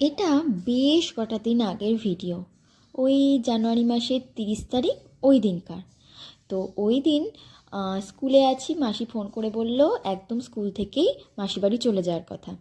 এটা বেশ কটা দিন আগের ভিডিও। ওই জানুয়ারি মাসের 30 তারিখ ওই দিনকার। তো ওই দিন স্কুলে আছি, মাসি ফোন করে বলল একদম স্কুল থেকেই মাসি বাড়ি চলে যাওয়ার কথা।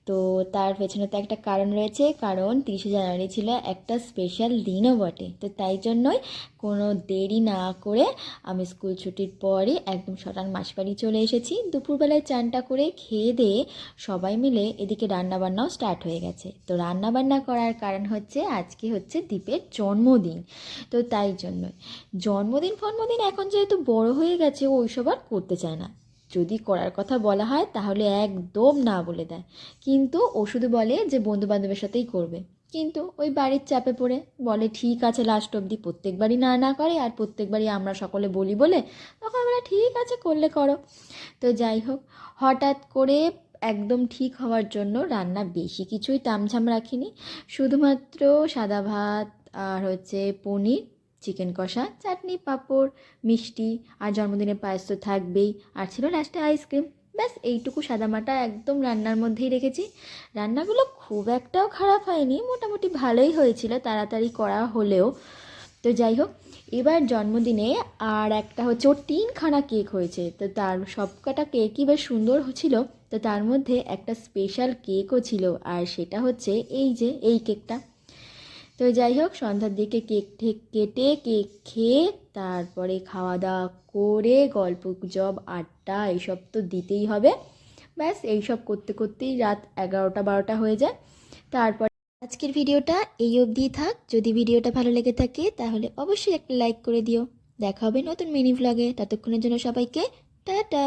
তো তার পেছনে তো একটা কারণ রয়েছে, কারণ 30শে জানুয়ারি ছিল একটা স্পেশাল দিনও বটে। তো তাই জন্যই কোনো দেরি না করে আমি স্কুল ছুটির পরে একদম সকাল মাসি বাড়ি চলে এসেছি। দুপুরবেলায় চানটা করে খেয়ে দিয়ে সবাই মিলে এদিকে রান্নাবান্নাও স্টার্ট হয়ে গেছে। তো রান্নাবান্না করার কারণ হচ্ছে আজকে হচ্ছে দীপের জন্মদিন। তো তাই জন্যই জন্মদিন এখন যেহেতু বড় হয়ে গেছে, ও ওইসব আর করতে চায় না। যদি করার কথা বলা হয় তাহলে একদম না বলে দেয়, কিন্তু ও শুধু বলে যে বন্ধু বান্ধবের সাথেই করবে। কিন্তু ওই বাড়ির চাপে পড়ে বলে ঠিক আছে লাস্ট অবধি, প্রত্যেকবারই না না করে, আর প্রত্যেকবারই আমরা সকলে বলি বলে তখন বলে ঠিক আছে করলে করো। তো যাই হোক, হঠাৎ করে একদম ঠিক হওয়ার জন্য রান্না বেশি কিছুই তামঝাম রাখিনি। শুধুমাত্র সাদা ভাত আর হচ্ছে পনির, চিকেন কষা, চাটনি, পাঁপড়, মিষ্টি, আর জন্মদিনের পায়েস তো থাকবেই, আর ছিল লাস্টে আইসক্রিম। ব্যাস এইটুকু সাদামাটা একদম রান্নার মধ্যেই রেখেছি। রান্নাগুলো খুব একটাও খারাপ হয়নি, মোটামুটি ভালোই হয়েছিল, তাড়াতাড়ি করা হলেও। তো যাই হোক, এবার জন্মদিনে আর একটা হচ্ছে ওর 3খানা কেক হয়েছে। তো তার সবকটা কেকই বেশ সুন্দর ছিল। তো তার মধ্যে একটা স্পেশাল কেকও ছিল, আর সেটা হচ্ছে এই যে এই কেকটা। তো যাই হোক, সন্ধ্যার দিকে কেক ঠেক কেটে কেক খেয়ে তারপরে খাওয়া দাওয়া করে গল্প গুজব আড্ডা এইসব তো দিতেই হবে। ব্যাস এইসব করতে করতেই রাত 11টা 12টা হয়ে যায়। তারপর আজকের ভিডিওটা এই অবধিই থাক। যদি ভিডিওটা ভালো লেগে থাকে তাহলে অবশ্যই একটা লাইক করে দিও। দেখা হবে নতুন মিনি ভ্লগে। ততক্ষণের জন্য সবাইকে টাটা।